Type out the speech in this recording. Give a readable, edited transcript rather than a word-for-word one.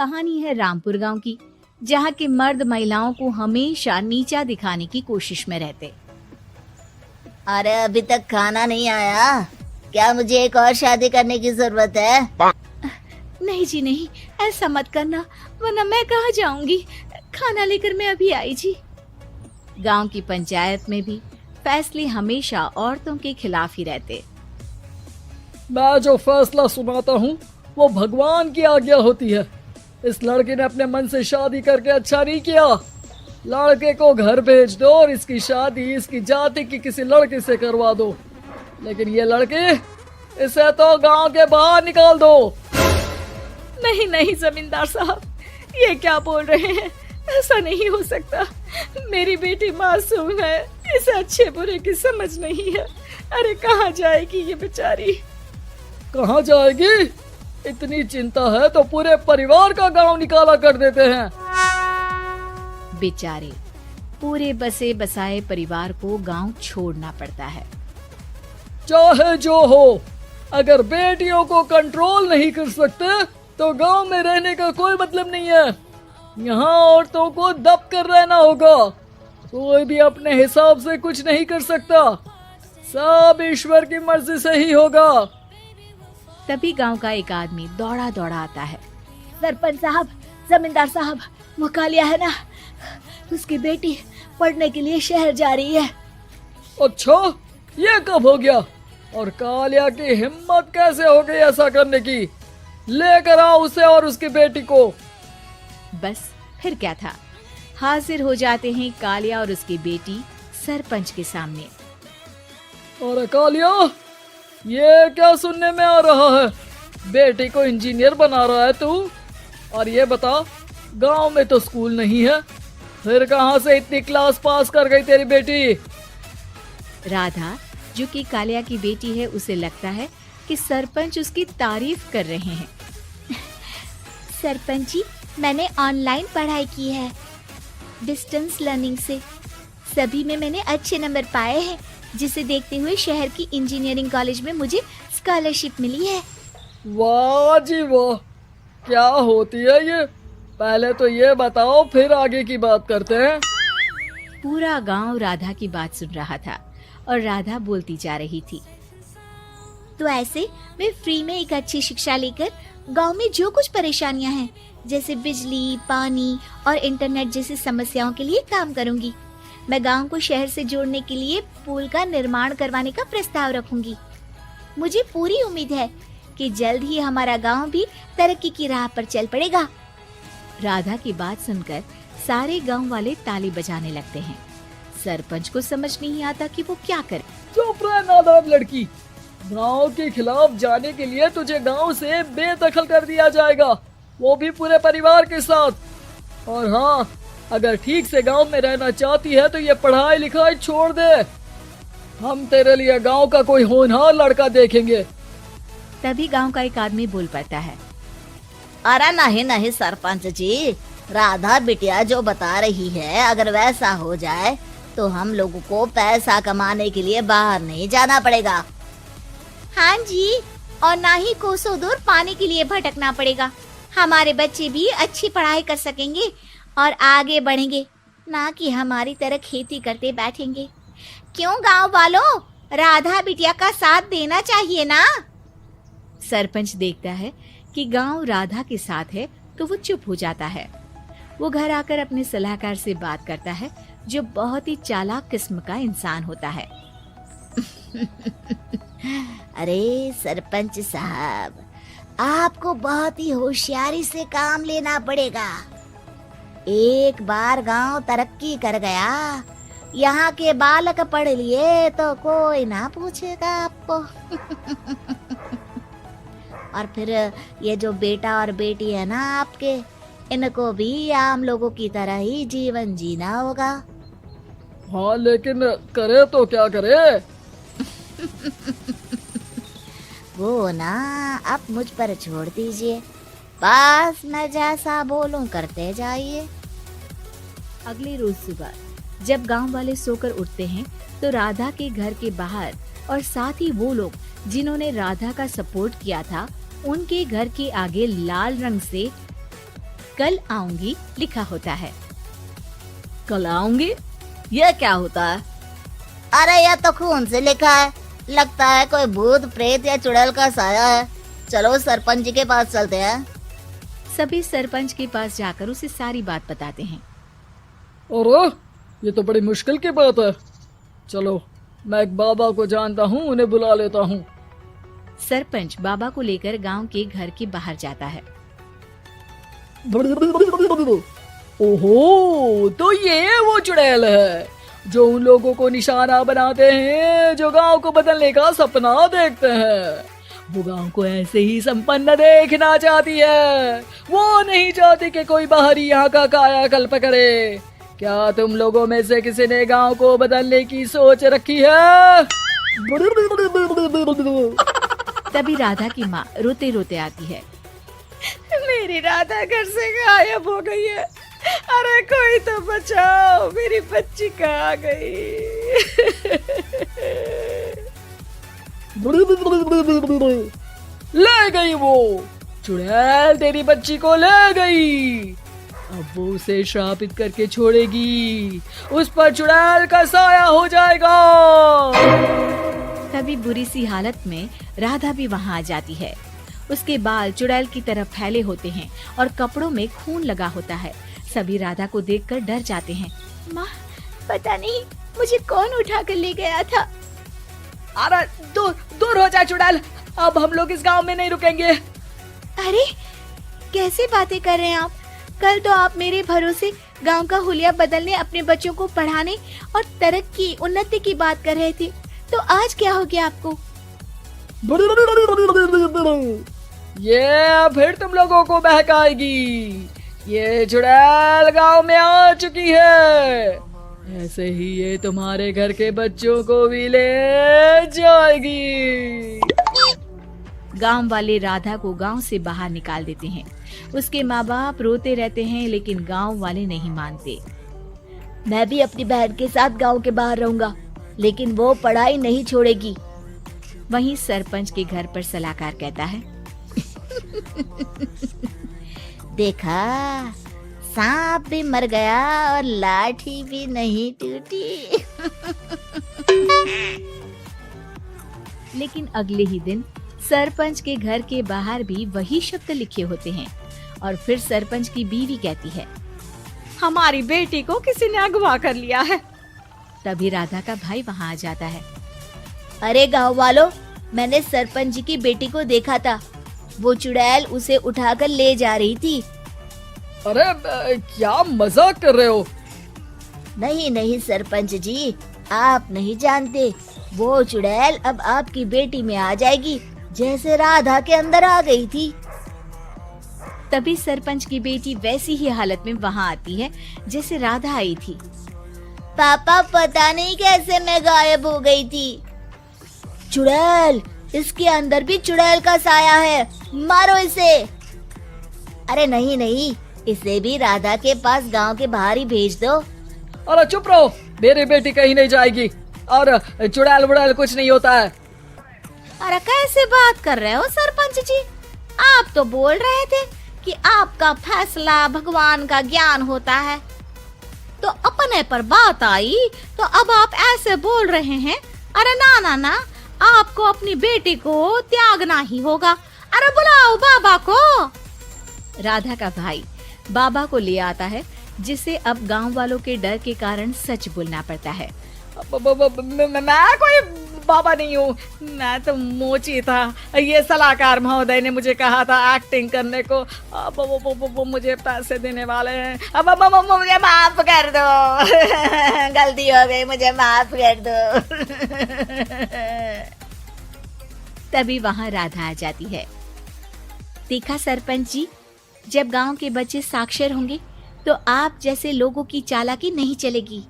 कहानी है रामपुर गांव की, जहां के मर्द महिलाओं को हमेशा नीचा दिखाने की कोशिश में रहते। अरे अभी तक खाना नहीं आया, क्या मुझे एक और शादी करने की जरूरत है? नहीं जी नहीं, ऐसा मत करना, वरना मैं कहाँ जाऊंगी। खाना लेकर मैं अभी आई जी। गांव की पंचायत में भी फैसले हमेशा औरतों के खिलाफ ही रहते। मैं जो फैसला सुनाता हूँ वो भगवान की आज्ञा होती है। इस लड़के ने अपने मन से शादी करके अच्छा नहीं किया। लड़के को घर भेज दो और इसकी शादी इसकी जाति की किसी लड़के से करवा दो, लेकिन ये लड़की, इसे तो गांव के बाहर निकाल दो। नहीं नहीं जमींदार साहब, ये क्या बोल रहे हैं? ऐसा नहीं हो सकता। मेरी बेटी मासूम है, इसे अच्छे बुरे की समझ नहीं है। अरे कहाँ जाएगी ये बेचारी? कहाँ जाएगी? इतनी चिंता है तो पूरे परिवार का गांव निकाला कर देते हैं। बेचारे पूरे बसे बसाए परिवार को गांव छोड़ना पड़ता है। चाहे जो हो, अगर बेटियों को कंट्रोल नहीं कर सकते तो गांव में रहने का कोई मतलब नहीं है। यहाँ औरतों को दब कर रहना होगा। कोई भी अपने हिसाब से कुछ नहीं कर सकता, सब ईश्वर की मर्जी से ही होगा। तभी गांव का एक आदमी दौड़ा दौड़ा आता है। सरपंच साहब, जमींदार साहब, वो कालिया है ना, उसकी बेटी पढ़ने के लिए शहर जा रही है। अच्छा, ये कब हो गया? और कालिया की हिम्मत कैसे हो गई ऐसा करने की? लेकर आओ उसे और उसकी बेटी को। बस फिर क्या था, हाजिर हो जाते हैं कालिया और उसकी बेटी सरपंच के सामने। अरे कालिया, ये क्या सुनने में आ रहा है? बेटी को इंजीनियर बना रहा है तू? और ये बता, गांव में तो स्कूल नहीं है, फिर कहां से इतनी क्लास पास कर गई तेरी बेटी? राधा, जो कि कालिया की बेटी है, उसे लगता है कि सरपंच उसकी तारीफ कर रहे हैं। सरपंच जी, मैंने ऑनलाइन पढ़ाई की है, डिस्टेंस लर्निंग से। सभी में मैंने अच्छे नंबर पाए हैं, जिसे देखते हुए शहर की इंजीनियरिंग कॉलेज में मुझे स्कॉलरशिप मिली है। वाह जी वाह, क्या होती है ये? पहले तो ये बताओ, फिर आगे की बात करते हैं। पूरा गांव राधा की बात सुन रहा था और राधा बोलती जा रही थी। तो ऐसे मैं फ्री में एक अच्छी शिक्षा लेकर गांव में जो कुछ परेशानियां हैं, जैसे बिजली, पानी और इंटरनेट जैसी समस्याओं के लिए काम करूंगी। मैं गांव को शहर से जोड़ने के लिए पुल का निर्माण करवाने का प्रस्ताव रखूंगी। मुझे पूरी उम्मीद है कि जल्द ही हमारा गांव भी तरक्की की राह पर चल पड़ेगा। राधा की बात सुनकर सारे गांव वाले ताली बजाने लगते हैं। सरपंच को समझ नहीं आता कि वो क्या करे। चुप रह नादान लड़की, गांव के खिलाफ जाने के लिए तुझे गांव से बेदखल कर दिया जाएगा, वो भी पूरे परिवार के साथ। और हाँ, अगर ठीक से गांव में रहना चाहती है तो ये पढ़ाई लिखाई छोड़ दे। हम तेरे लिए गांव का कोई होनहार लड़का देखेंगे। तभी गांव का एक आदमी बोल पड़ता है। अरे नहीं नहीं सरपंच जी, राधा बिटिया जो बता रही है, अगर वैसा हो जाए तो हम लोगों को पैसा कमाने के लिए बाहर नहीं जाना पड़ेगा। हाँ जी, और ना ही कोसों दूर पानी के लिए भटकना पड़ेगा। हमारे बच्चे भी अच्छी पढ़ाई कर सकेंगे और आगे बढ़ेंगे, ना कि हमारी तरह खेती करते बैठेंगे। क्यों गांव वालों, राधा बिटिया का साथ देना चाहिए ना। सरपंच देखता है कि गांव राधा के साथ है तो वो चुप हो जाता है। वो घर आकर अपने सलाहकार से बात करता है, जो बहुत ही चालाक किस्म का इंसान होता है। अरे सरपंच साहब, आपको बहुत ही होशियारी से काम लेना पड़ेगा। एक बार गांव तरक्की कर गया, यहाँ के बालक पढ़ लिए तो कोई ना पूछेगा आपको। और फिर ये जो बेटा और बेटी है ना आपके, इनको भी आम लोगों की तरह ही जीवन जीना होगा। हाँ, लेकिन करे तो क्या करे? वो ना आप मुझ पर छोड़ दीजिए, बस मैं जैसा बोलूं करते जाइए। अगले रोज सुबह जब गांव वाले सोकर उठते हैं तो राधा के घर के बाहर और साथ ही वो लोग जिन्होंने राधा का सपोर्ट किया था, उनके घर के आगे लाल रंग से कल आऊंगी लिखा होता है। कल आऊंगी, ये क्या होता है? अरे यह तो खून से लिखा है, लगता है कोई भूत प्रेत या चुड़ैल का साया है। चलो सरपंच जी के पास चलते हैं। सभी सरपंच के पास जाकर उसे सारी बात बताते हैं। अरे ये तो बड़ी मुश्किल की बात है। चलो मैं एक बाबा को जानता हूँ, उन्हें बुला लेता हूँ। सरपंच बाबा को लेकर गांव के घर के बाहर जाता है। ओहो, तो ये वो चुड़ैल है जो उन लोगों को निशाना बनाते हैं जो गांव को बदलने का सपना देखते हैं। वो गांव को ऐसे ही संपन्न देखना चाहती है, वो नहीं चाहती कि कोई बाहरी यहाँ का कायाकल्प करे। क्या तुम लोगों में से किसी ने गांव को बदलने की सोच रखी है? तभी राधा की माँ रोते रोते आती है। मेरी राधा घर से गायब हो गई है। अरे कोई तो बचाओ, मेरी बच्ची कहाँ गई? ले गई वो चुड़ैल, तेरी बच्ची को ले गई। अब वो उसे श्रापित करके छोड़ेगी, उस पर चुड़ैल का साया हो जाएगा। तभी बुरी सी हालत में राधा भी वहाँ आ जाती है। उसके बाल चुड़ैल की तरफ फैले होते हैं और कपड़ों में खून लगा होता है। सभी राधा को देखकर डर जाते हैं। माँ, पता नहीं मुझे कौन उठा कर ले गया था। अरे दूर दूर हो जा चुड़ैल, अब हम लोग इस गांव में नहीं रुकेंगे। अरे कैसे बातें कर रहे हैं आप? कल तो आप मेरे भरोसे गांव का हुलिया बदलने, अपने बच्चों को पढ़ाने और तरक्की उन्नति की बात कर रहे थे, तो आज क्या हो गया आपको? ये फिर तुम लोगों को बहकाएगी। ये चुड़ैल गांव में आ चुकी है, ऐसे ही ये तुम्हारे घर के बच्चों को भी ले जाएगी। गांव वाले राधा को गांव से बाहर निकाल देते हैं। उसके माँ बाप रोते रहते हैं, लेकिन गांव वाले नहीं मानते। मैं भी अपनी बहन के साथ गांव के बाहर रहूंगा, लेकिन वो पढ़ाई नहीं छोड़ेगी। वहीं सरपंच के घर पर सलाहकार कहता है। देखा, सांप भी मर गया और लाठी भी नहीं टूटी। लेकिन अगले ही दिन सरपंच के घर के बाहर भी वही शब्द लिखे होते हैं और फिर सरपंच की बीवी कहती है, हमारी बेटी को किसी ने अगवा कर लिया है। तभी राधा का भाई वहाँ आ जाता है। अरे गांव वालों, मैंने सरपंच जी की बेटी को देखा था। वो चुड़ैल उसे उठाकर ले जा रही थी। अरे क्या मजाक कर रहे हो? नहीं नहीं सरपंच जी, आप नहीं जानते। वो चुड़ैल अब आपकी बेटी में आ जाएगी, जैसे राधा के अंदर आ गई थी। तभी सरपंच की बेटी वैसी ही हालत में वहाँ आती है जैसे राधा आई थी। पापा, पता नहीं कैसे मैं गायब हो गई थी। चुड़ैल, इसके अंदर भी चुड़ैल का साया है, मारो इसे। अरे नहीं नहीं, इसे भी राधा के पास गांव के बाहर ही भेज दो। अरे चुप रहो, मेरी बेटी कहीं नहीं जाएगी और चुड़ैल वुड़ैल कुछ नहीं होता है। अरे कैसे बात कर रहे हो सरपंच जी? आप तो बोल रहे थे कि आपका फैसला भगवान का ज्ञान होता है, तो अपने पर बात आई तो अब आप ऐसे बोल रहे हैं। अरे ना ना ना, आपको अपनी बेटी को त्यागना ही होगा। अरे बुलाओ बाबा को। राधा का भाई बाबा को ले आता है, जिसे अब गांव वालों के डर के कारण सच बोलना पड़ता है। मैं कोई बाबा नहीं हूँ, मैं तो मोची था। ये सलाहकार महोदय ने मुझे कहा था एक्टिंग करने को। अब वो मुझे पैसे देने वाले हैं। अब मुझे माफ कर दो। गलती हो गई, मुझे माफ कर दो। तभी वहाँ राधा आ जाती है। देखा सरपंच जी, जब गांव के बच्चे साक्षर होंगे तो आप जैसे लोगों की चालाकी नहीं चलेगी।